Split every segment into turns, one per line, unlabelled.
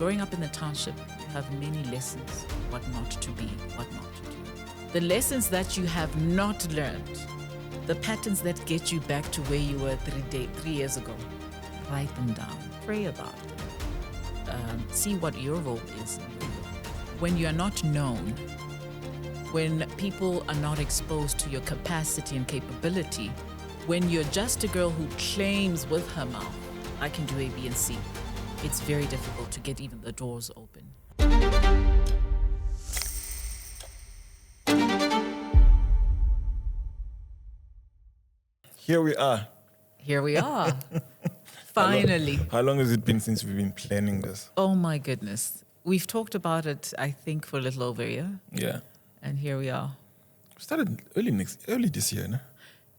Growing up in the township, you have many lessons, what not to be, what not to do. The lessons that you have not learned, the patterns that get you back to where you were 3 years ago, write them down, pray about them, see what your role is. When you are not known, when people are not exposed to your capacity and capability, when you're just a girl who claims with her mouth, I can do A, B, and C, it's very difficult to get even the doors open.
Here we are.
Here we are. Finally.
How long has it been since we've been planning this?
Oh my goodness. We've talked about it, I think, for a little over a year.
Yeah.
And here we are.
We started early this year, no?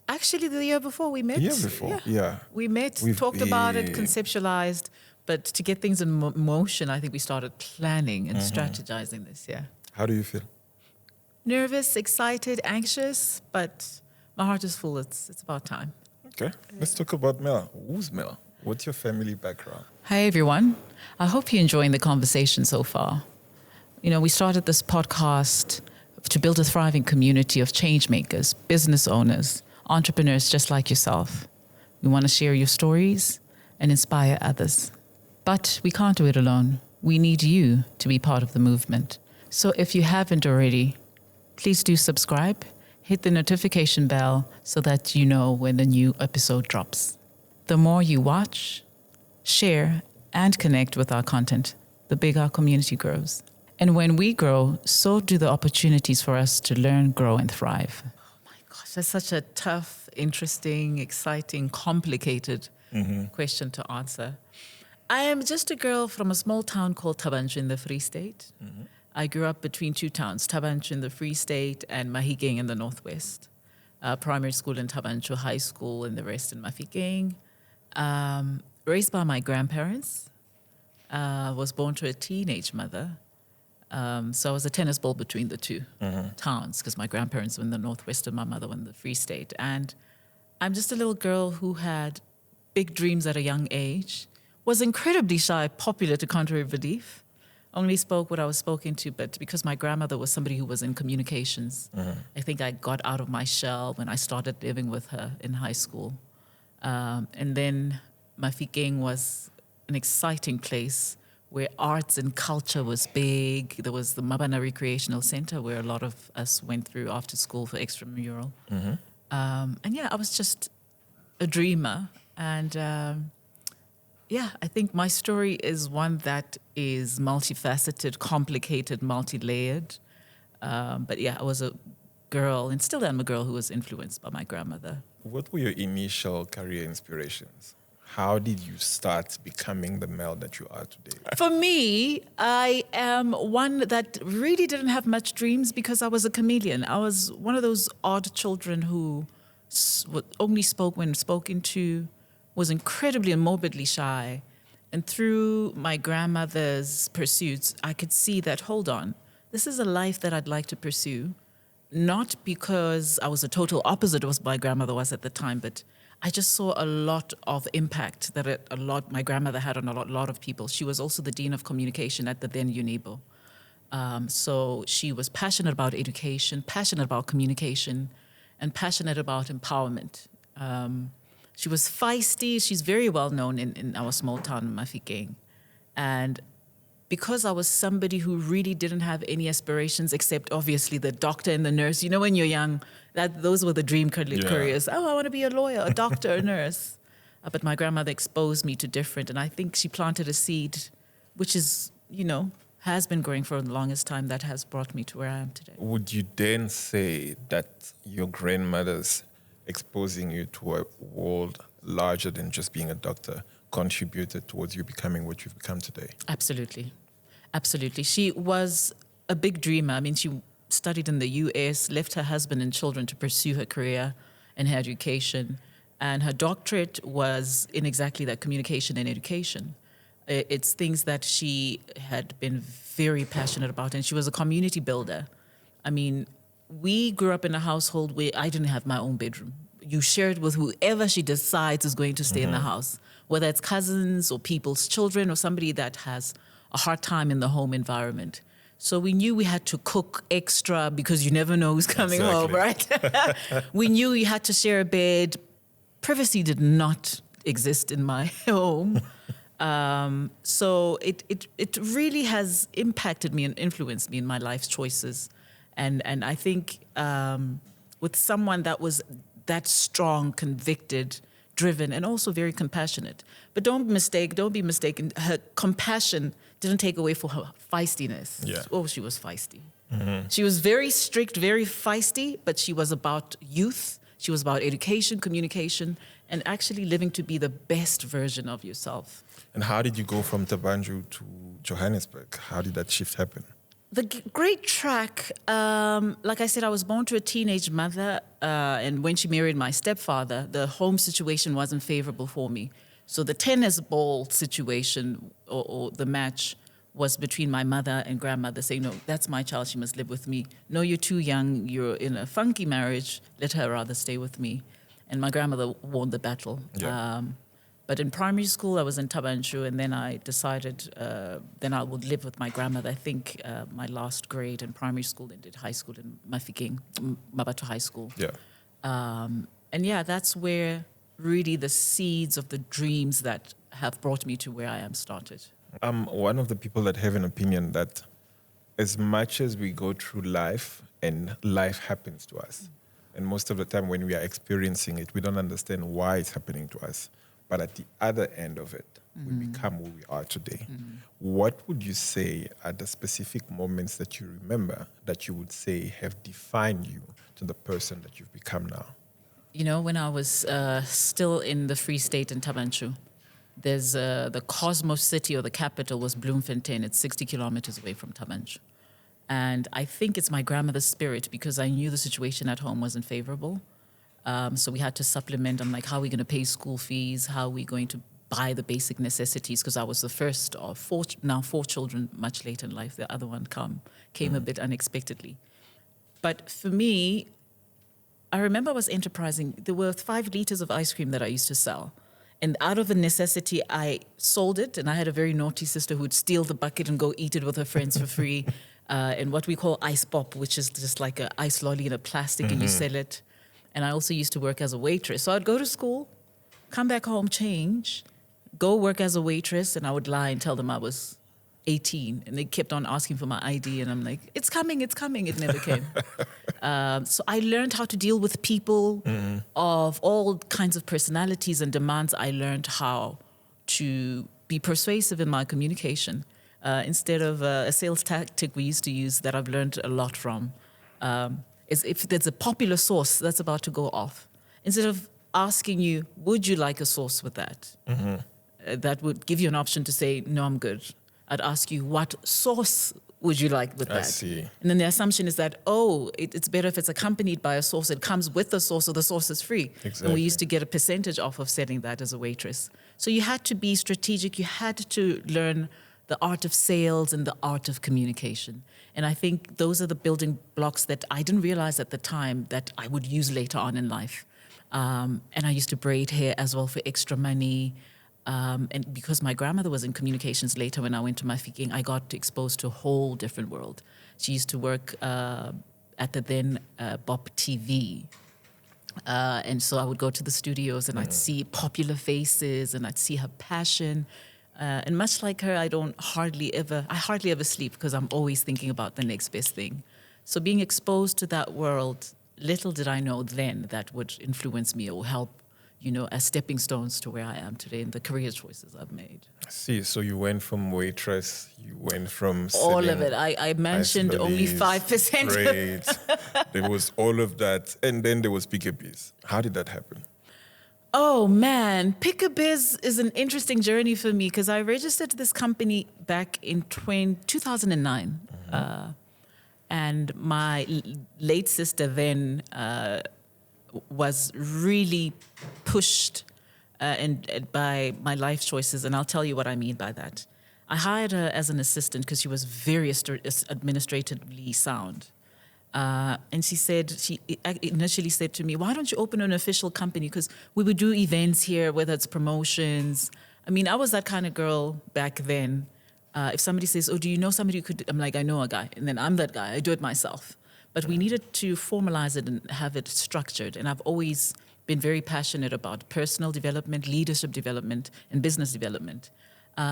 Actually, the year before we met.
The year before, yeah.
We met, talked about it, conceptualized, but to get things in motion, I think we started planning and strategizing this year.
How do you feel?
Nervous, excited, anxious, but my heart is full. It's about time.
Okay, let's talk about Mel. Who's Mel? What's your family background?
Hi, everyone. I hope you're enjoying the conversation so far. You know, we started this podcast to build a thriving community of change makers, business owners, entrepreneurs just like yourself. We want to share your stories and inspire others. But we can't do it alone. We need you to be part of the movement. So if you haven't already, please do subscribe, hit the notification bell so that you know when the new episode drops. The more you watch, share, and connect with our content, the bigger our community grows. And when we grow, so do the opportunities for us to learn, grow, and thrive. Oh my gosh, that's such a tough, interesting, exciting, complicated question to answer. I am just a girl from a small town called Thaba Nchu in the Free State. I grew up between two towns, Thaba Nchu in the Free State and Mahikeng in the Northwest. Primary school in Thaba Nchu, high school, and the rest in Mahikeng. Raised by my grandparents. Was born to a teenage mother. So I was a tennis ball between the two towns because my grandparents were in the Northwest and my mother were in the Free State. And I'm just a little girl who had big dreams at a young age, was incredibly shy, popular to contrary belief, only spoke what I was spoken to, but because my grandmother was somebody who was in communications, I think I got out of my shell when I started living with her in high school. And then Mahikeng was an exciting place where arts and culture was big. There was the Mabana Recreational Center where a lot of us went through after school for extramural. And yeah, I was just a dreamer. And I think my story is one that is multifaceted, complicated, multi-layered. But yeah, I was a girl, and still am a girl, who was influenced by my grandmother.
What were your initial career inspirations? How did you start becoming the Mel that you are today?
For me, I am one that really didn't have much dreams because I was a chameleon. I was one of those odd children who only spoke when spoken to, was incredibly and morbidly shy. And through my grandmother's pursuits, I could see that, hold on, this is a life that I'd like to pursue. Not because I was a total opposite of what my grandmother was at the time, but I just saw a lot of impact that my grandmother had on a lot of people. She was also the Dean of Communication at the then UNIBO. So she was passionate about education, passionate about communication, and passionate about empowerment. She was feisty. She's very well known in our small town, Mahikeng. And because I was somebody who really didn't have any aspirations except obviously the doctor and the nurse. You know, when you're young, those were the dream careers. Oh, I want to be a lawyer, a doctor, a nurse. But my grandmother exposed me to different, and I think she planted a seed, which is, has been growing for the longest time, that has brought me to where I am today.
Would you then say that your grandmother's exposing you to a world larger than just being a doctor contributed towards you becoming what you've become today?
Absolutely. Absolutely. She was a big dreamer. I mean, she studied in the US, left her husband and children to pursue her career and her education. And her doctorate was in exactly that, communication and education. It's things that she had been very passionate about. And she was a community builder. I mean, we grew up in a household where I didn't have my own bedroom. You share it with whoever she decides is going to stay in the house, whether it's cousins or people's children or somebody that has a hard time in the home environment. So we knew we had to cook extra because you never know who's coming home, right? We knew you had to share a bed. Privacy did not exist in my home. So it really has impacted me and influenced me in my life's choices. And I think with someone that was that strong, convicted, driven, and also very compassionate. But don't be mistaken, her compassion didn't take away from her feistiness.
Yeah.
Oh, she was feisty. She was very strict, very feisty, but she was about youth. She was about education, communication, and actually living to be the best version of yourself.
And how did you go from Thaba Nchu to Johannesburg? How did that shift happen?
The great track, like I said, I was born to a teenage mother, and when she married my stepfather, the home situation wasn't favorable for me. So the tennis ball situation or the match was between my mother and grandmother saying, no, that's my child, she must live with me. No, you're too young, you're in a funky marriage, let her rather stay with me. And my grandmother won the battle.
Yeah.
But in primary school, I was in Thaba Nchu, and then I decided then I would live with my grandmother. I think my last grade in primary school, and did high school in Mafikeng, Mabatu High School.
Yeah.
And yeah, that's where really the seeds of the dreams that have brought me to where I am started.
I'm one of the people that have an opinion that as much as we go through life and life happens to us, and most of the time when we are experiencing it, we don't understand why it's happening to us. But at the other end of it, we become who we are today. What would you say are the specific moments that you remember that you would say have defined you to the person that you've become now?
You know, when I was still in the Free State in Thaba Nchu, there's the Cosmos City, or the capital, was Bloemfontein. It's 60 kilometers away from Thaba Nchu. And I think it's my grandmother's spirit, because I knew the situation at home wasn't favorable. So we had to supplement. I'm like, how are we going to pay school fees? How are we going to buy the basic necessities? Because I was the first of four children much later in life. The other one came a bit unexpectedly. But for me, I remember I was enterprising. There were 5 liters of ice cream that I used to sell. And out of a necessity, I sold it. And I had a very naughty sister who would steal the bucket and go eat it with her friends for free. And what we call ice pop, which is just like an ice lolly in a plastic, and you sell it. And I also used to work as a waitress. So I'd go to school, come back home, change, go work as a waitress, and I would lie and tell them I was 18. And they kept on asking for my ID, and I'm like, it's coming. It never came. So I learned how to deal with people of all kinds of personalities and demands. I learned how to be persuasive in my communication. Instead of a sales tactic we used to use that I've learned a lot from, is if there's a popular sauce that's about to go off, instead of asking you, would you like a sauce with that? That would give you an option to say, no, I'm good. I'd ask you, what sauce would you like with that?
I see.
And then the assumption is that, it's better if it's accompanied by a sauce. It comes with the sauce, so the sauce is free.
Exactly.
And we used to get a percentage off of selling that as a waitress. So you had to be strategic. You had to learn the art of sales and the art of communication. And I think those are the building blocks that I didn't realize at the time that I would use later on in life. And I used to braid hair as well for extra money. And because my grandmother was in communications later when I went to Mafikeng, I got exposed to a whole different world. She used to work at the then BOP TV. And so I would go to the studios and I'd see popular faces and I'd see her passion. And much like her, I hardly ever sleep because I'm always thinking about the next best thing. So being exposed to that world, little did I know then that would influence me or help, as stepping stones to where I am today and the career choices I've made.
See, so you went from waitress, you went from
all of it. I mentioned only 5%.
Braids. There was all of that. And then there was Pick-a-Biz. How did that happen?
Oh, man. Pick-a-Biz is an interesting journey for me because I registered this company back in 2009. And my late sister then was really pushed by my life choices. And I'll tell you what I mean by that. I hired her as an assistant because she was very administratively sound. And she initially said to me, why don't you open an official company? Because we would do events here, whether it's promotions. I mean, I was that kind of girl back then If somebody says, "Oh, do you know somebody who could?" I'm like, "I know a guy," and then I'm that guy. I do it myself. But we needed to formalize it and have it structured. And I've always been very passionate about personal development, leadership development, and business development.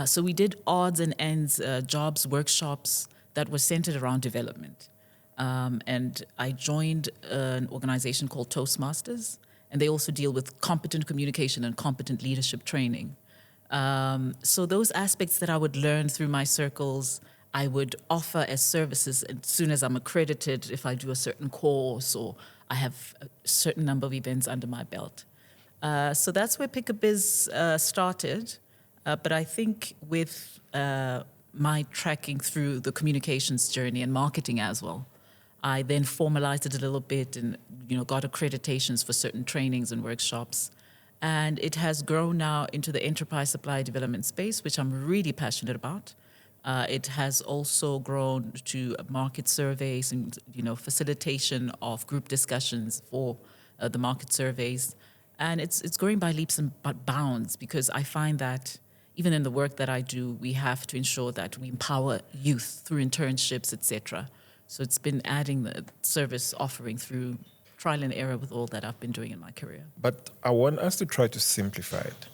So we did odds and ends jobs, workshops that were centered around development. And I joined an organization called Toastmasters, and they also deal with competent communication and competent leadership training. So those aspects that I would learn through my circles, I would offer as services as soon as I'm accredited, if I do a certain course or I have a certain number of events under my belt. So that's where Pick a Biz started. But I think with my tracking through the communications journey and marketing as well, I then formalized it a little bit and got accreditations for certain trainings and workshops. And it has grown now into the enterprise supply development space, which I'm really passionate about. It has also grown to market surveys and facilitation of group discussions for the market surveys, and it's growing by leaps and bounds because I find that even in the work that I do, we have to ensure that we empower youth through internships, etc. So it's been adding the service offering through trial and error with all that I've been doing in my career.
But I want us to try to simplify it.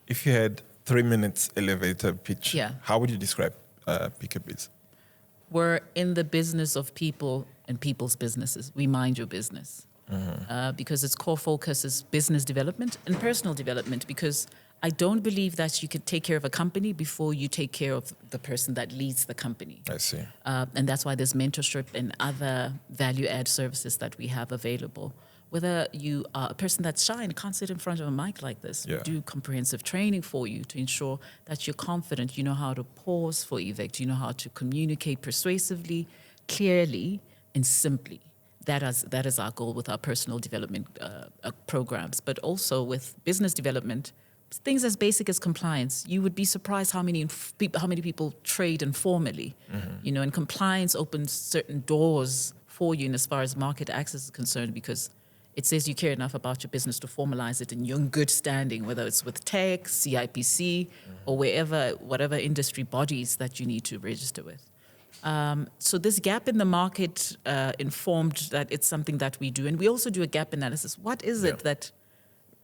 If you had 3 minutes elevator pitch, how would you describe Pick a Biz?
We're in the business of people and people's businesses. We mind your business. Because its core focus is business development and personal development, because I don't believe that you could take care of a company before you take care of the person that leads the company.
I see.
And that's why there's mentorship and other value-add services that we have available. Whether you are a person that's shy and can't sit in front of a mic like this, we do comprehensive training for you to ensure that you're confident, you know how to pause for effect, you know how to communicate persuasively, clearly, and simply. That is our goal with our personal development programs, but also with business development, things as basic as compliance. You would be surprised how many people trade informally. And compliance opens certain doors for you in as far as market access is concerned, because it says you care enough about your business to formalize it and you're in good standing, whether it's with tech, CIPC, or whatever industry bodies that you need to register with. So this gap in the market informed that it's something that we do. And we also do a gap analysis. What is it that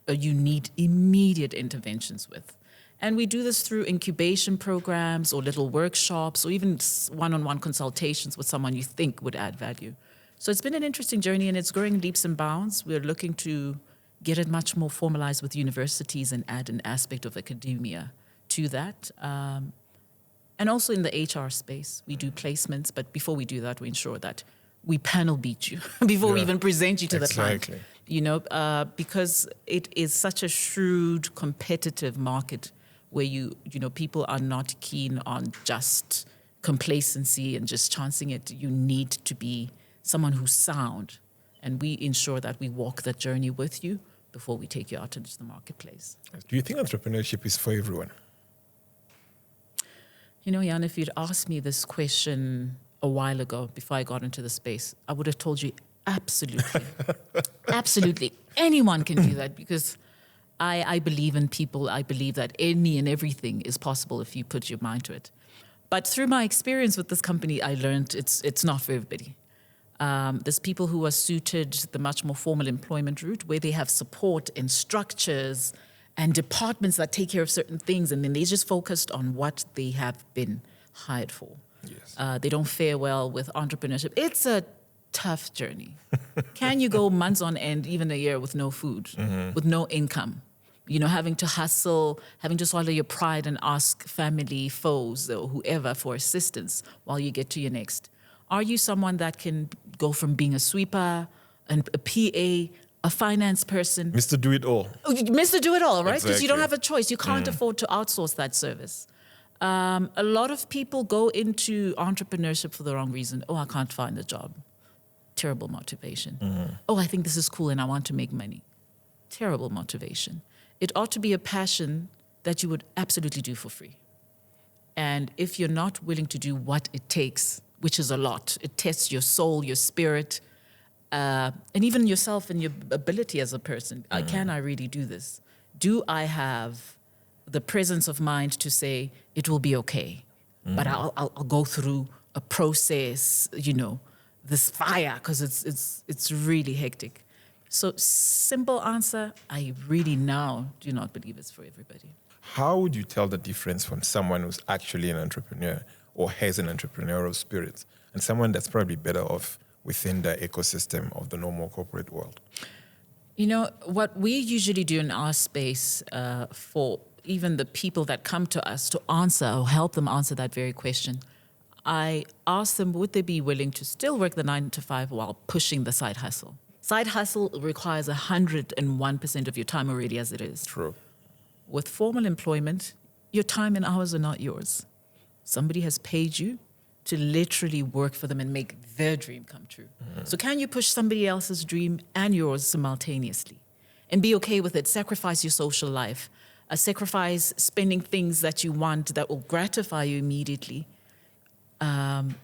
you need immediate interventions with? And we do this through incubation programs or little workshops or even one-on-one consultations with someone you think would add value. So it's been an interesting journey and it's growing leaps and bounds. We're looking to get it much more formalized with universities and add an aspect of academia to that. And also in the HR space, we do placements, but before we do that, we ensure that we panel beat you before we even present you to the client. Because it is such a shrewd, competitive market where people are not keen on just complacency and just chancing it. You need to be someone who's sound, and we ensure that we walk that journey with you before we take you out into the marketplace.
Do you think entrepreneurship is for everyone?
Yann, if you'd asked me this question a while ago before I got into the space, I would have told you absolutely. Absolutely. Anyone can do that because I believe in people. I believe that any and everything is possible if you put your mind to it. But through my experience with this company, I learned it's not for everybody. There's people who are suited the much more formal employment route where they have support and structures and departments that take care of certain things, and then they're just focused on what they have been hired for. Yes. They don't fare well with entrepreneurship. It's a tough journey. Can you go months on end, even a year, with no food, with no income? Having to hustle, having to swallow your pride and ask family, foes, or whoever for assistance while you get to your next. Are you someone that can go from being a sweeper, and a PA, a finance person?
Mr. Do-It-All.
Mr. Do-It-All, right? Because
Exactly.
you don't have a choice. You can't afford to outsource that service. A lot of people go into entrepreneurship for the wrong reason. Oh, I can't find a job. Terrible motivation. Oh, I think this is cool and I want to make money. Terrible motivation. It ought to be a passion that you would absolutely do for free. And if you're not willing to do what it takes, which is a lot, it tests your soul, your spirit, and even yourself and your ability as a person. Can I really do this? Do I have the presence of mind to say, it will be okay? but I'll go through a process, this fire, because it's really hectic. So simple answer, I really now do not believe it's for everybody.
How would you tell the difference from someone who's actually an entrepreneur or has an entrepreneurial spirit and someone that's probably better off within the ecosystem of the normal corporate world?
What we usually do in our space for even the people that come to us to answer or help them answer that very question, I ask them, would they be willing to still work the 9 to 5 while pushing the side hustle? Side hustle requires 101% of your time already as it is.
True.
With formal employment, your time and hours are not yours. Somebody has paid you to literally work for them and make their dream come true. So can you push somebody else's dream and yours simultaneously? And be okay with it. Sacrifice your social life. Sacrifice spending things that you want that will gratify you immediately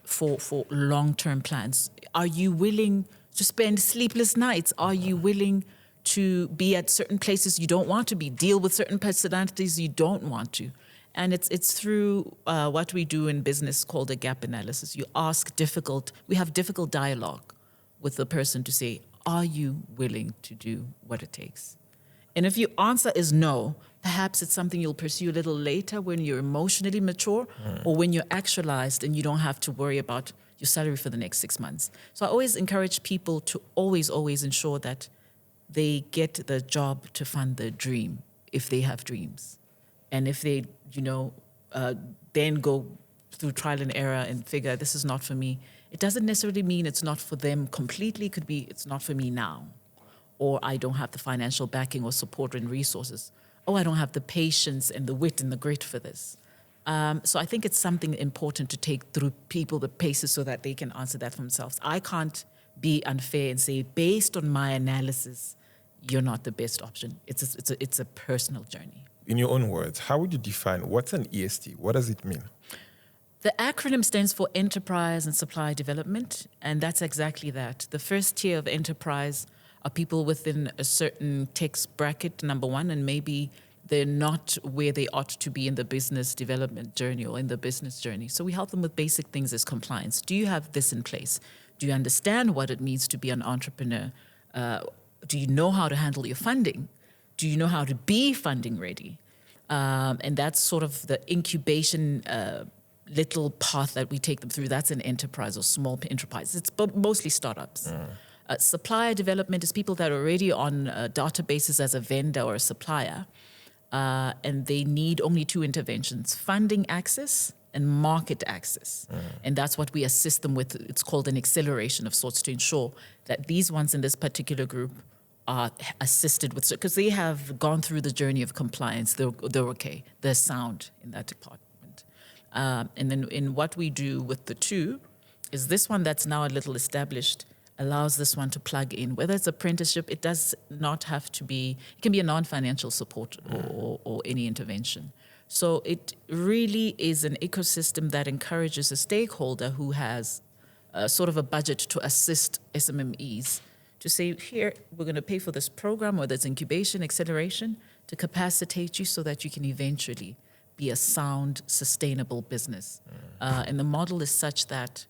for long-term plans. Are you willing to spend sleepless nights? Are you willing to be at certain places you don't want to be, deal with certain personalities you don't want to? And it's through what we do in business called a gap analysis. We have difficult dialogue with the person to say, are you willing to do what it takes? And if your answer is no, perhaps it's something you'll pursue a little later when you're emotionally mature or when you're actualized and you don't have to worry about your salary for the next 6 months. So I always encourage people to always ensure that they get the job to fund their dream if they have dreams. And if they, then go through trial and error and figure this is not for me, it doesn't necessarily mean it's not for them completely. It could be it's not for me now, or I don't have the financial backing or support and resources. Oh, I don't have the patience and the wit and the grit for this. So I think it's something important to take through people the paces so that they can answer that for themselves. I can't be unfair and say, based on my analysis, you're not the best option. It's a personal journey.
In your own words, how would you define what's an EST? What does it mean?
The acronym stands for Enterprise and Supply Development, and that's exactly that. The first tier of enterprise are people within a certain tax bracket, number one, and maybe they're not where they ought to be in the business development journey or in the business journey. So we help them with basic things as compliance. Do you have this in place? Do you understand what it means to be an entrepreneur? Do you know how to handle your funding? Do you know how to be funding ready? And that's sort of the incubation little path that we take them through. That's an enterprise or small enterprise. It's mostly startups. Supplier development is people that are already on databases as a vendor or a supplier, and they need only 2 interventions: funding access and market access. And that's what we assist them with. It's called an acceleration of sorts to ensure that these ones in this particular group are assisted with, because they have gone through the journey of compliance. They're okay. They're sound in that department. And then in what we do with the 2 is this one that's now a little established allows this one to plug in. Whether it's apprenticeship, it does not have to be, it can be a non-financial support or any intervention. So it really is an ecosystem that encourages a stakeholder who has sort of a budget to assist SMMEs to say, here, we're going to pay for this program, whether it's incubation, acceleration, to capacitate you so that you can eventually be a sound, sustainable business. And the model is such that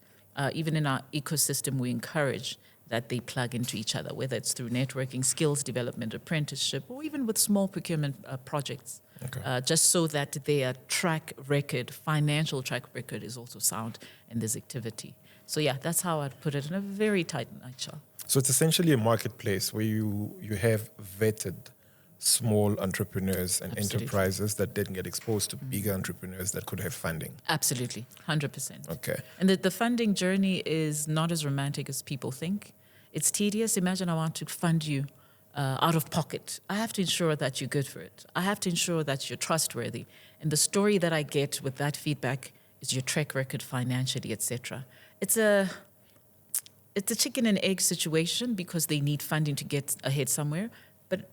even in our ecosystem, we encourage that they plug into each other, whether it's through networking, skills development, apprenticeship, or even with small procurement projects, just so that their track record, financial track record, is also sound in this activity. So yeah, that's how I'd put it in a very tight nutshell.
So it's essentially a marketplace where you have vetted small entrepreneurs and enterprises that didn't get exposed to bigger entrepreneurs that could have funding.
Absolutely, 100%.
Okay.
And the funding journey is not as romantic as people think. It's tedious. Imagine I want to fund you out of pocket. I have to ensure that you're good for it. I have to ensure that you're trustworthy. And the story that I get with that feedback is your track record financially, etc. It's a chicken and egg situation because they need funding to get ahead somewhere. But,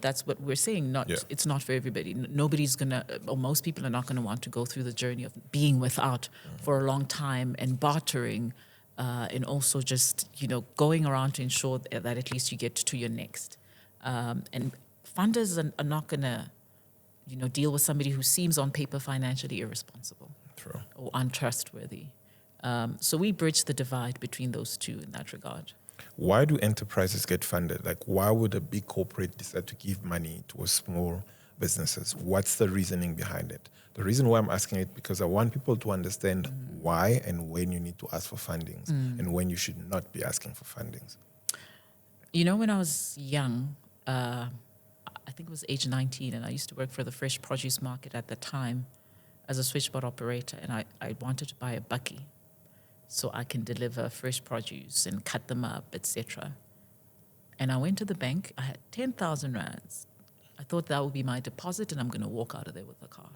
that's what we're saying. It's not for everybody. Nobody's going to, or most people are not going to want to go through the journey of being without for a long time and bartering and also just, going around to ensure that at least you get to your next. And funders are not going to, deal with somebody who seems on paper financially irresponsible.
True.
or untrustworthy. So we bridge the divide between those two in that regard.
Why do enterprises get funded? Like, why would a big corporate decide to give money to a small businesses? What's the reasoning behind it? The reason why I'm asking it, because I want people to understand why and when you need to ask for fundings and when you should not be asking for fundings.
You know, when I was young, I think it was age 19, and I used to work for the fresh produce market at the time as a switchboard operator, and I wanted to buy a bakkie so I can deliver fresh produce and cut them up, etc. And I went to the bank. I had 10,000 rands. I thought that would be my deposit, and I'm going to walk out of there with a car.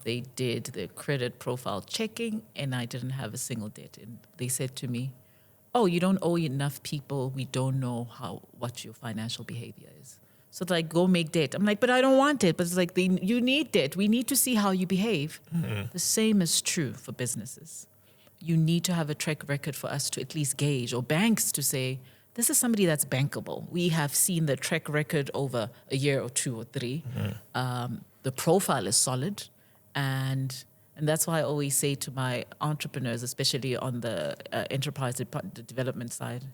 They did the credit profile checking, and I didn't have a single debt. And they said to me, "Oh, you don't owe enough people. We don't know what your financial behavior is. So it's like, go make debt." I'm like, "But I don't want it." But it's like, you need debt. We need to see how you behave. The same is true for businesses. You need to have a track record for us to at least gauge, or banks to say, this is somebody that's bankable. We have seen the track record over a year or 2 or 3. The profile is solid. And that's why I always say to my entrepreneurs, especially on the enterprise development side,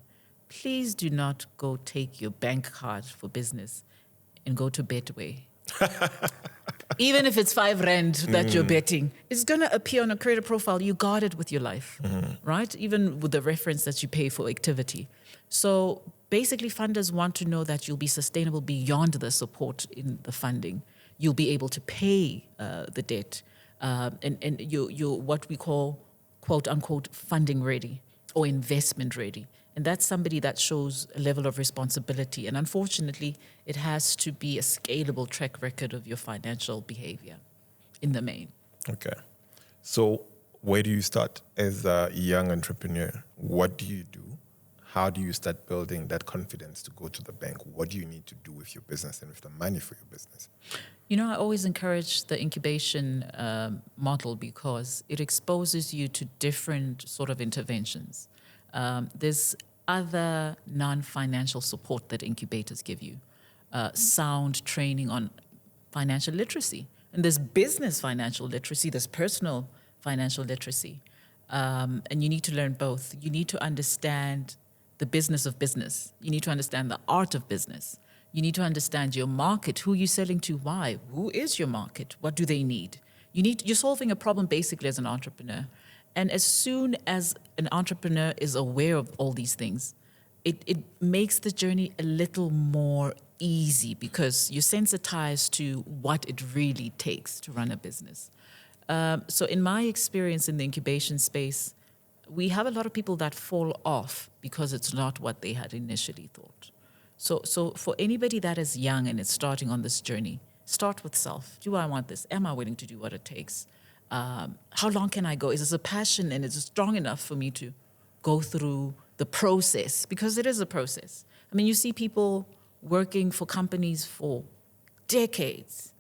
please do not go take your bank card for business and go to Betway. Even if it's 5 rand that you're betting, it's going to appear on a credit profile. You guard it with your life, right? Even with the reference that you pay for activity. So basically, funders want to know that you'll be sustainable beyond the support in the funding. You'll be able to pay the debt, and you're what we call, quote unquote, funding ready or investment ready. And that's somebody that shows a level of responsibility. And unfortunately, it has to be a scalable track record of your financial behavior in the main.
Okay. So where do you start as a young entrepreneur? What do you do? How do you start building that confidence to go to the bank? What do you need to do with your business and with the money for your business?
You know, I always encourage the incubation model because it exposes you to different sort of interventions. There's other non-financial support that incubators give you, sound training on financial literacy. And there's business financial literacy, there's personal financial literacy. And you need to learn both. You need to understand the business of business. You need to understand the art of business. You need to understand your market, who you're selling to, why, who is your market, what do they need? You're solving a problem basically as an entrepreneur. And as soon as an entrepreneur is aware of all these things, it makes the journey a little more easy because you're sensitized to what it really takes to run a business. So in my experience in the incubation space, we have a lot of people that fall off because it's not what they had initially thought. So for anybody that is young and is starting on this journey, start with self. Do I want this? Am I willing to do what it takes? How long can I go? Is this a passion and is it strong enough for me to go through the process? Because it is a process. I mean, you see people working for companies for decades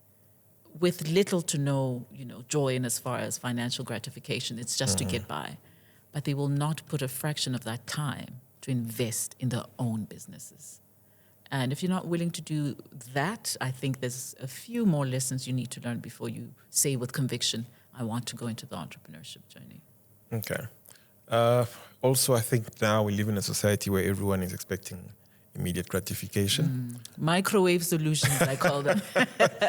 with little to no, joy in as far as financial gratification. It's just to get by. But they will not put a fraction of that time to invest in their own businesses. And if you're not willing to do that, I think there's a few more lessons you need to learn before you say with conviction, I want to go into the entrepreneurship journey.
Okay. Also, I think now we live in a society where everyone is expecting immediate gratification.
Microwave solutions, I call them.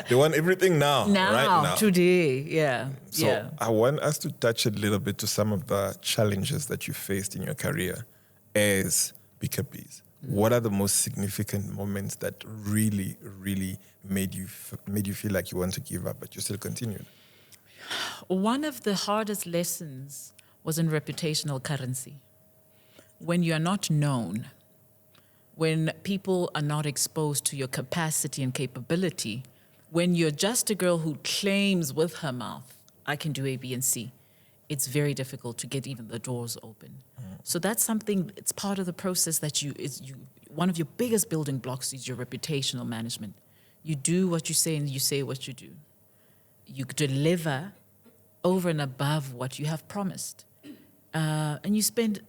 They want everything now, right now.
Today, yeah.
So I want us to touch a little bit to some of the challenges that you faced in your career as BKBs. What are the most significant moments that really, really made you feel like you want to give up, but you still continued?
One of the hardest lessons was in reputational currency. When you are not known, when people are not exposed to your capacity and capability, when you're just a girl who claims with her mouth, I can do A, B, and C, it's very difficult to get even the doors open. So that's something, it's part of the process that one of your biggest building blocks is your reputational management. You do what you say and you say what you do. You deliver over and above what you have promised. And you spend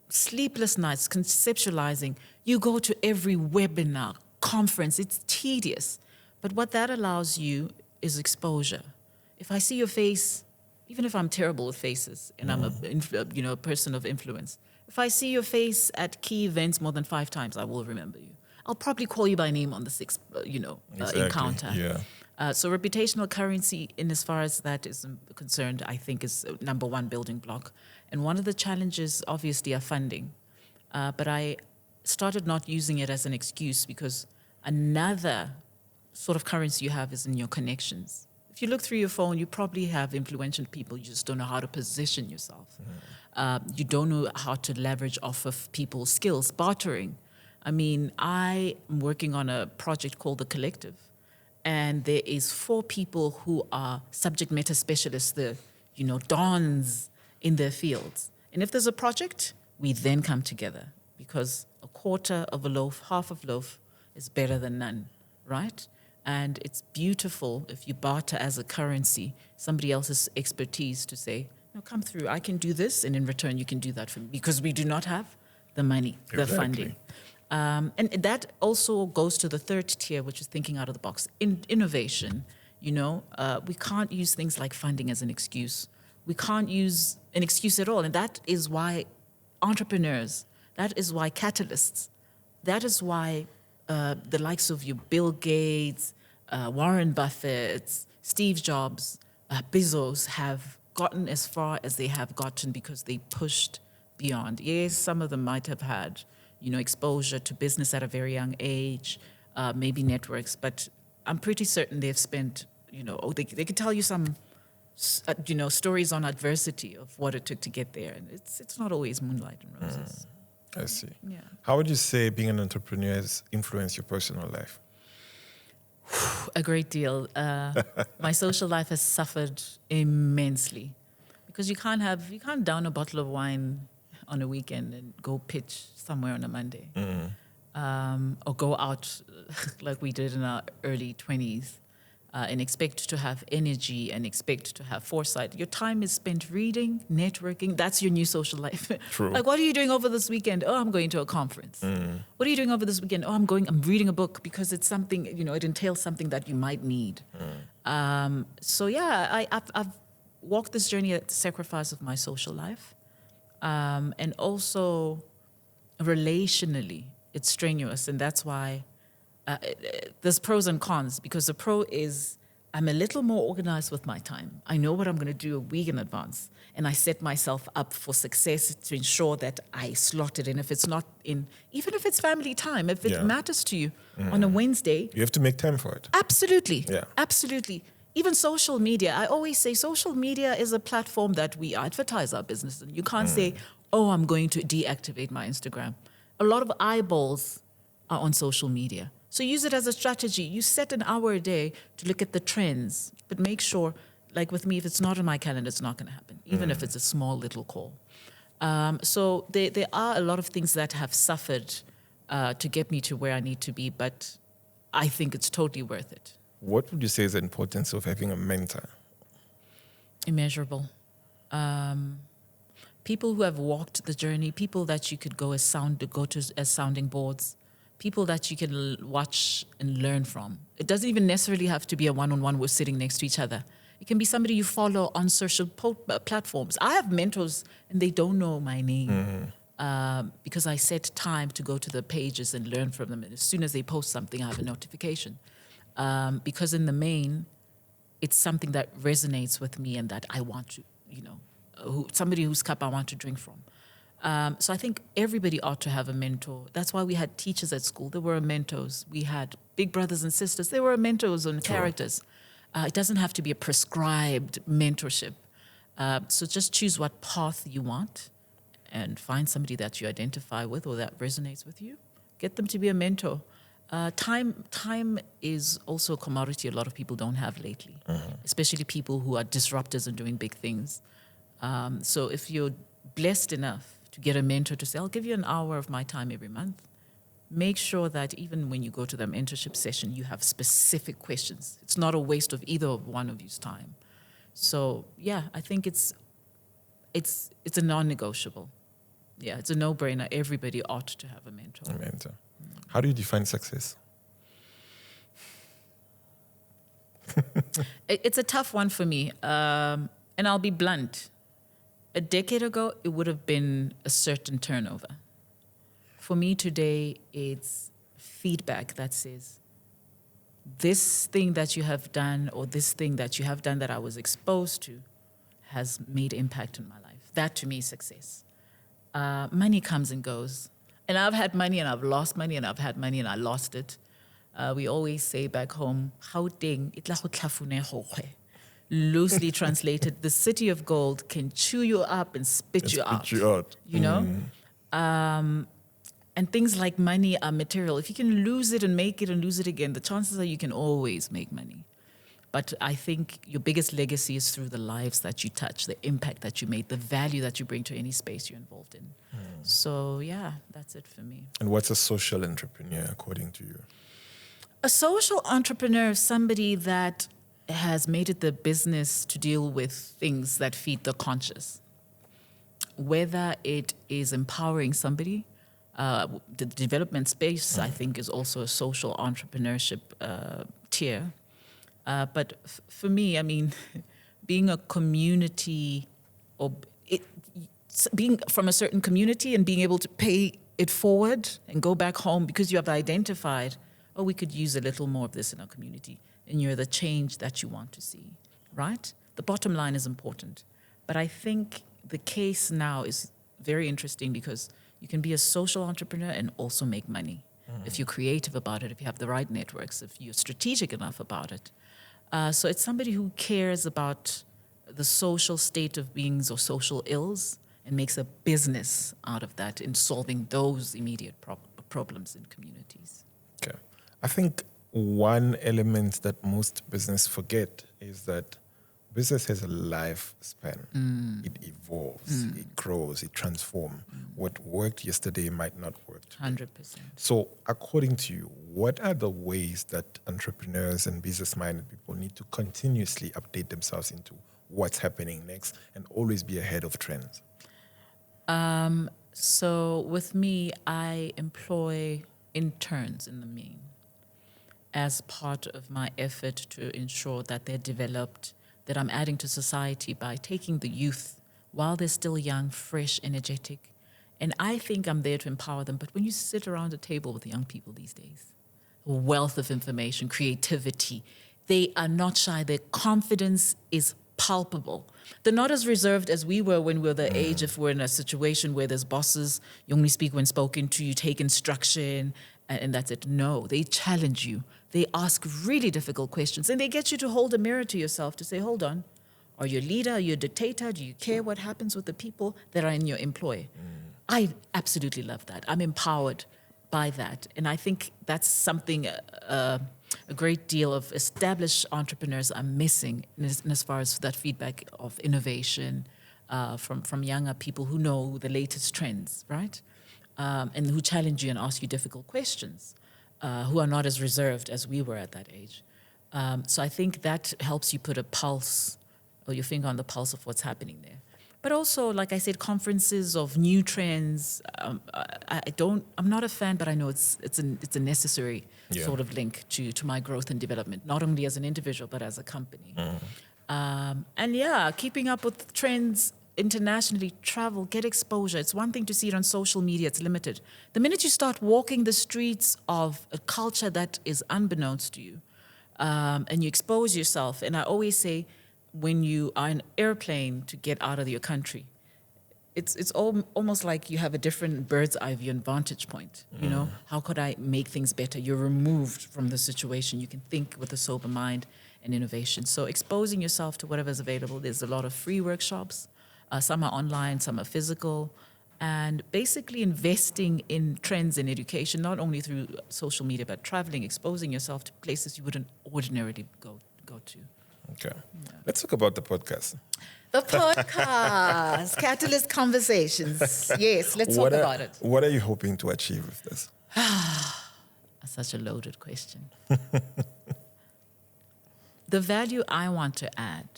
sleepless nights conceptualizing. You go to every webinar, conference, it's tedious. But what that allows you is exposure. If I see your face even if I'm terrible with faces and I'm a person of influence, if I see your face at key events more than 5 times, I will remember you. I'll probably call you by name on the 6th, encounter.
Yeah.
So reputational currency, in as far as that is concerned, I think is number one building block. And one of the challenges, obviously, are funding. But I started not using it as an excuse, because another sort of currency you have is in your connections. If you look through your phone, you probably have influential people. You just don't know how to position yourself. You don't know how to leverage off of people's skills, bartering. I mean, I am working on a project called The Collective, and there is 4 people who are subject matter specialists, the dons in their fields. And if there's a project, we then come together, because a quarter of a loaf, half of loaf is better than none, right? And it's beautiful if you barter as a currency somebody else's expertise to say, no, come through, I can do this, and in return you can do that for me, because we do not have the money, the funding. And that also goes to the third tier, which is thinking out of the box. Innovation, we can't use things like funding as an excuse. We can't use an excuse at all. And that is why entrepreneurs, that is why catalysts, that is why the likes of you, Bill Gates, Warren Buffett, Steve Jobs, Bezos have gotten as far as they have gotten, because they pushed beyond. Yes, some of them might have had, exposure to business at a very young age, maybe networks, but I'm pretty certain they've spent, they could tell you some, stories on adversity of what it took to get there. And it's not always moonlight and roses.
I see.
Yeah.
How would you say being an entrepreneur has influenced your personal life?
A great deal. My social life has suffered immensely, because you can't down a bottle of wine on a weekend and go pitch somewhere on a Monday, or go out like we did in our early 20s, and expect to have energy and expect to have foresight. Your time is spent reading, networking. That's your new social life.
True.
Like, what are you doing over this weekend? Oh, I'm going to a conference. What are you doing over this weekend? Oh, I'm reading a book, because it's something, it entails something that you might need. So yeah, I've walked this journey at the sacrifice of my social life. And also relationally, it's strenuous. And that's why there's pros and cons, because the pro is I'm a little more organized with my time. I know what I'm going to do a week in advance, and I set myself up for success to ensure that I slot it in. If it's not in, even if it's family time, if it matters to you on a Wednesday,
you have to make time for it.
Absolutely.
Yeah.
Absolutely. Even social media. I always say social media is a platform that we advertise our business in. You can't say, oh, I'm going to deactivate my Instagram. A lot of eyeballs are on social media. So use it as a strategy. You set an hour a day to look at the trends, but make sure, like with me, if it's not on my calendar, it's not going to happen, even if it's a small little call. So there are a lot of things that have suffered to get me to where I need to be, but I think it's totally worth it.
What would you say is the importance of having a mentor?
Immeasurable. People who have walked the journey, people that you could go as sounding boards, people that you can watch and learn from. It doesn't even necessarily have to be a one-on-one we're sitting next to each other. It can be somebody you follow on social platforms. I have mentors, and they don't know my name because I set time to go to the pages and learn from them. And as soon as they post something, I have a notification. Because in the main, it's something that resonates with me and that I want to, somebody whose cup I want to drink from. So I think everybody ought to have a mentor. That's why we had teachers at school. They were mentors. We had big brothers and sisters. They were mentors and characters. It doesn't have to be a prescribed mentorship. So just choose what path you want and find somebody that you identify with or that resonates with you. Get them to be a mentor. Time is also a commodity a lot of people don't have lately, especially people who are disruptors and doing big things. So if you're blessed enough to get a mentor to say, I'll give you an hour of my time every month, make sure that even when you go to the mentorship session, you have specific questions. It's not a waste of either one of you's time. So yeah, I think it's a non-negotiable. Yeah, it's a no-brainer. Everybody ought to have a mentor.
A mentor. How do you define success?
It's a tough one for me. And I'll be blunt. A decade ago, it would have been a certain turnover. For me today, it's feedback that says, this thing that you have done or this thing that you have done that I was exposed to has made impact in my life. That to me is success. Money comes and goes. And I've had money and I've lost money and I've had money and I lost it. We always say back home, Gauteng, itla go tlhafune gogwe. Loosely translated, the city of gold can chew you up and spit you out. You know? And things like money are material. If you can lose it and make it and lose it again, the chances are you can always make money. But I think your biggest legacy is through the lives that you touch, the impact that you made, the value that you bring to any space you're involved in. So, yeah, that's it for me.
And what's a social entrepreneur, according to you?
A social entrepreneur is somebody that has made it their business to deal with things that feed the conscious. Whether it is empowering somebody, the development space, I think, is also a social entrepreneurship tier. But for me, I mean, being a community or being from a certain community and being able to pay it forward and go back home because you have identified, oh, we could use a little more of this in our community. And you're the change that you want to see, right? The bottom line is important. But I think the case now is very interesting because you can be a social entrepreneur and also make money if you're creative about it, if you have the right networks, if you're strategic enough about it. So it's somebody who cares about the social state of beings or social ills and makes a business out of that in solving those immediate problems in communities.
Okay. I think one element that most business forget is that business has a lifespan. It evolves, it grows, it transforms. What worked yesterday might not work today.
100%.
So according to you, what are the ways that entrepreneurs and business-minded people need to continuously update themselves into what's happening next and always be ahead of trends?
So with me, I employ interns in the main as part of my effort to ensure that they're developed, that I'm adding to society by taking the youth while they're still young, fresh, energetic. And I think I'm there to empower them. But when you sit around a table with young people these days, a wealth of information, creativity, they are not shy. Their confidence is palpable. They're not as reserved as we were when we were the age if we're in a situation where there's bosses, you only speak when spoken to, you take instruction, and that's it. No, they challenge you. They ask really difficult questions, and they get you to hold a mirror to yourself to say, hold on, are you a leader? Are you a dictator? Do you care what happens with the people that are in your employ? I absolutely love that. I'm empowered by that. And I think that's something a great deal of established entrepreneurs are missing in as far as that feedback of innovation from younger people who know the latest trends, right? And who challenge you and ask you difficult questions, who are not as reserved as we were at that age. So I think that helps you put a pulse or your finger on the pulse of what's happening there. But also, like I said, conferences of new trends. I'm not a fan, but I know it's a necessary sort of link to my growth and development, not only as an individual but as a company. And yeah, keeping up with trends internationally, travel, get exposure. It's one thing to see it on social media; it's limited. The minute you start walking the streets of a culture that is unbeknownst to you, and you expose yourself, and I always say, when you are in an airplane to get out of your country, it's almost like you have a different bird's eye view and vantage point. You know, how could I make things better? You're removed from the situation. You can think with a sober mind and innovation. So exposing yourself to whatever's available. There's a lot of free workshops. Some are online, some are physical. And basically investing in trends in education, not only through social media, but traveling, exposing yourself to places you wouldn't ordinarily go to.
Okay. Let's talk about the podcast.
The podcast, Catalyst Conversations. Yes, let's talk about it.
What are you hoping to achieve with this?
Such a loaded question. The value I want to add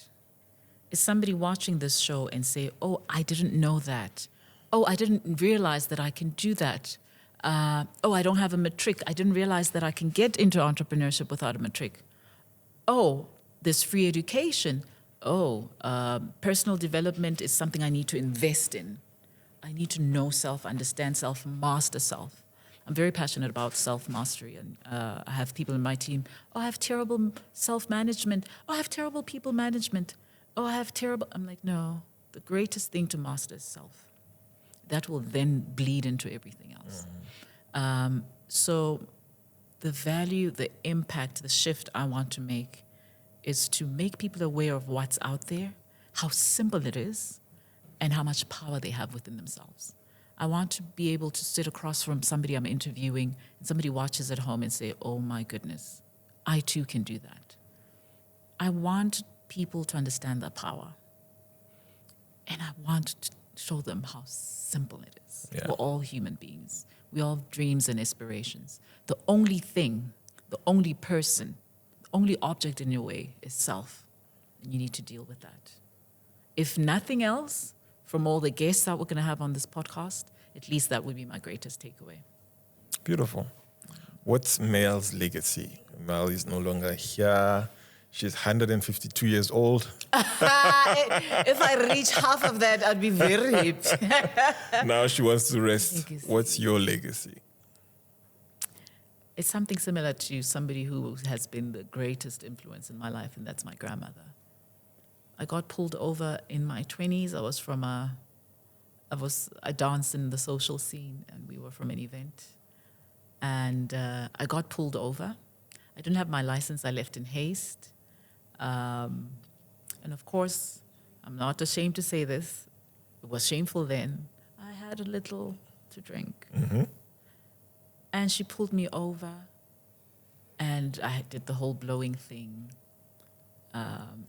is somebody watching this show and say, oh, I didn't know that. Oh, I didn't realize that I can do that. Oh, I don't have a matric. I didn't realize that I can get into entrepreneurship without a matric. Oh, there's free education. personal development is something I need to invest in. I need to know self, understand self, master self. I'm very passionate about self-mastery, and I have people in my team, I have terrible self-management. I have terrible people management. I have terrible... I'm like, no, the greatest thing to master is self. That will then bleed into everything else. So the value, the impact, the shift I want to make is to make people aware of what's out there, how simple it is, and how much power they have within themselves. I want to be able to sit across from somebody I'm interviewing, and somebody watches at home and say, oh my goodness, I too can do that. I want people to understand their power. And I want to show them how simple it is.
Yeah.
We're all human beings. We all have dreams and aspirations. The only thing, the only person, the only object in your way is self. And you need to deal with that. If nothing else, from all the guests that we're going to have on this podcast, at least that would be my greatest takeaway.
Beautiful. What's Mel's legacy? Mel is no longer here. She's 152 years old.
If I reach half of that, I'd be very happy.
Now she wants to rest.
Legacy.
What's your legacy?
It's something similar to somebody who has been the greatest influence in my life, and that's my grandmother. I got pulled over in my 20s. I danced in the social scene, and we were from an event. And I got pulled over. I didn't have my license. I left in haste. And of course, I'm not ashamed to say this. It was shameful then. I had a little to drink.
Mm-hmm.
And she pulled me over, and I did the whole blowing thing.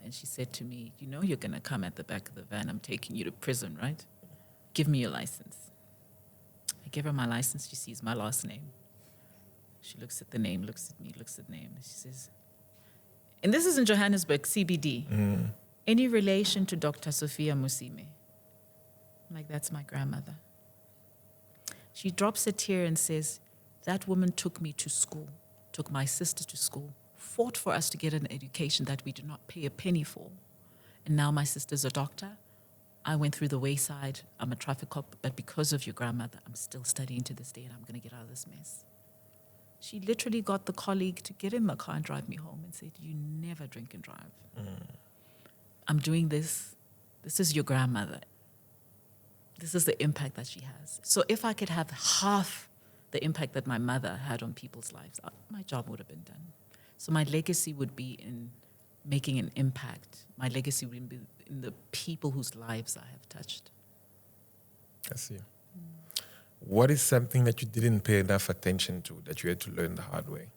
And she said to me, you know you're going to come at the back of the van. I'm taking you to prison, right? Give me your license. I give her my license. She sees my last name. She looks at the name, looks at me, looks at the name. And she says, and this is in Johannesburg, CBD. Any relation to Dr. Sophia Mosime? I'm like, that's my grandmother. She drops a tear and says, that woman took me to school, took my sister to school, fought for us to get an education that we did not pay a penny for. And now my sister's a doctor. I went through the wayside. I'm a traffic cop, but because of your grandmother, I'm still studying to this day, and I'm going to get out of this mess. She literally got the colleague to get in the car and drive me home and said, you never drink and drive. I'm doing this. This is your grandmother. This is the impact that she has. So if I could have half the impact that my mother had on people's lives, my job would have been done. So my legacy would be in making an impact. My legacy would be in the people whose lives I have touched.
I see. What is something that you didn't pay enough attention to that you had to learn the hard way?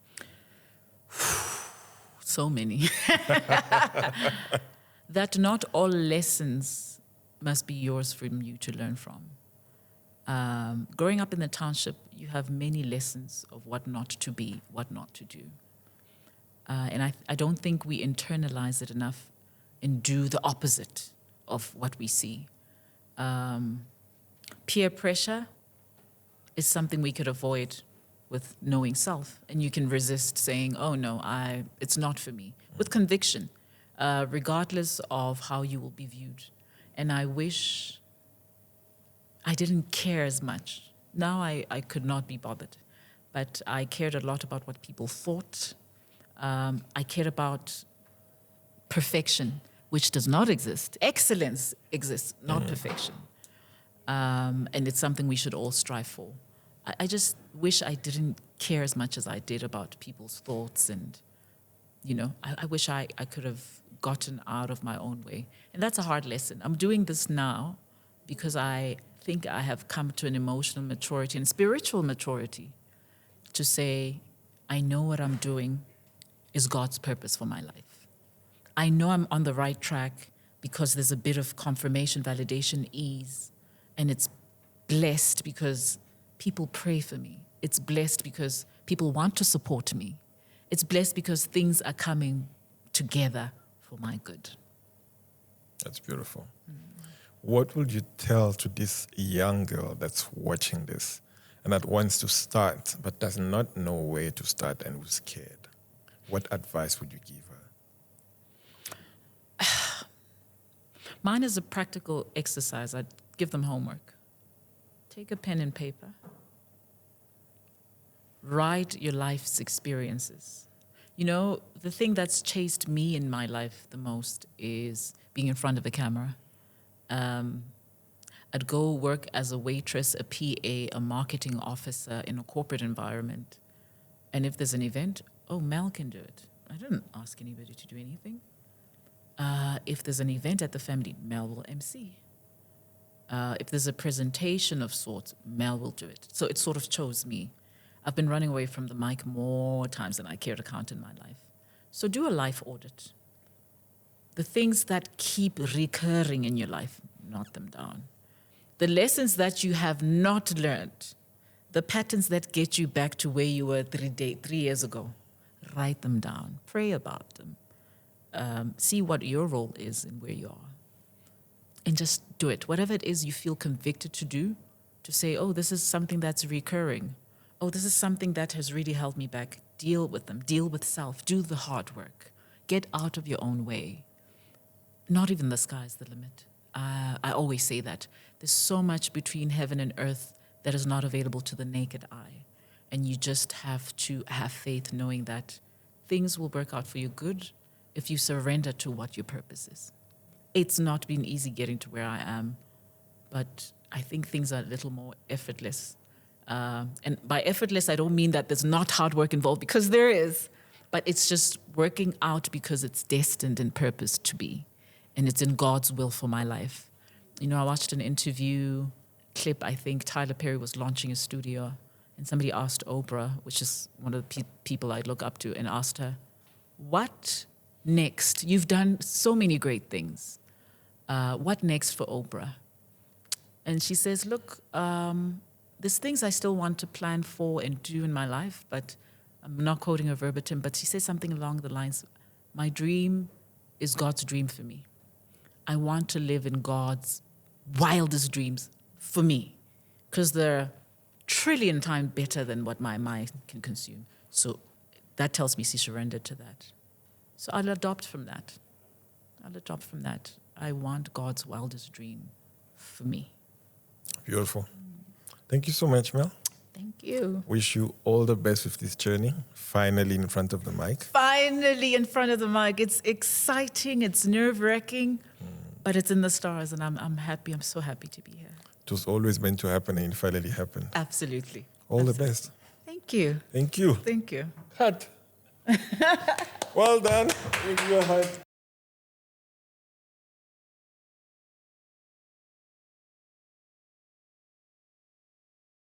So many. That not all lessons must be yours from you to learn from. Growing up in the township, you have many lessons of what not to be, what not to do. And I don't think we internalize it enough and do the opposite of what we see. Peer pressure is something we could avoid with knowing self. And you can resist saying, oh no, it's not for me, with conviction, regardless of how you will be viewed. And I wish I didn't care as much. Now I could not be bothered. But I cared a lot about what people thought. I cared about perfection, which does not exist. Excellence exists, not perfection. And it's something we should all strive for. I just wish I didn't care as much as I did about people's thoughts. And, you know, I wish I could have gotten out of my own way. And that's a hard lesson. I'm doing this now because I think I have come to an emotional maturity and spiritual maturity to say, I know what I'm doing is God's purpose for my life. I know I'm on the right track because there's a bit of confirmation, validation, ease. And it's blessed because people pray for me. It's blessed because people want to support me. It's blessed because things are coming together for my good.
That's beautiful. What would you tell to this young girl that's watching this and that wants to start but does not know where to start and who's scared? What advice would you give her?
Mine is a practical exercise. I'd give them homework. Take a pen and paper. Write your life's experiences. You know, the thing that's chased me in my life the most is being in front of a camera. I'd go work as a waitress, a PA, a marketing officer in a corporate environment. And if there's an event, oh, Mel can do it. I didn't ask anybody to do anything. If there's an event at the family, Mel will MC. If there's a presentation of sorts, Mel will do it. So it sort of chose me. I've been running away from the mic more times than I care to count in my life. So do a life audit. The things that keep recurring in your life, note them down. The lessons that you have not learned, the patterns that get you back to where you were 3 years ago, write them down. Pray about them. See what your role is and where you are. And just do it. Whatever it is you feel convicted to do, to say, oh, this is something that's recurring. Oh, this is something that has really held me back. Deal with them. Deal with self. Do the hard work. Get out of your own way. Not even the sky's the limit. I always say that. There's so much between heaven and earth that is not available to the naked eye. And you just have to have faith knowing that things will work out for your good if you surrender to what your purpose is. It's not been easy getting to where I am, but I think things are a little more effortless. And by effortless, I don't mean that there's not hard work involved, because there is, but it's just working out because it's destined and purposed to be. And it's in God's will for my life. You know, I watched an interview clip, I think Tyler Perry was launching a studio, and somebody asked Oprah, which is one of the people I look up to, and asked her, what next? You've done so many great things. What next for Oprah? And she says, look, there's things I still want to plan for and do in my life, but I'm not quoting her verbatim, but she says something along the lines, my dream is God's dream for me. I want to live in God's wildest dreams for me, because they're a trillion times better than what my mind can consume. So that tells me she surrendered to that. So I'll adopt from that. I want God's wildest dream for me.
Beautiful. Thank you so much, Mel.
Thank you.
Wish you all the best with this journey. Finally in front of the mic.
Finally in front of the mic. It's exciting. It's nerve-wracking, but it's in the stars, and I'm happy. I'm so happy to be here.
It was always meant to happen, and it finally happened.
Absolutely.
All the best.
Thank you.
Thank you.
Thank you.
Cut. Well done. Give you a hug.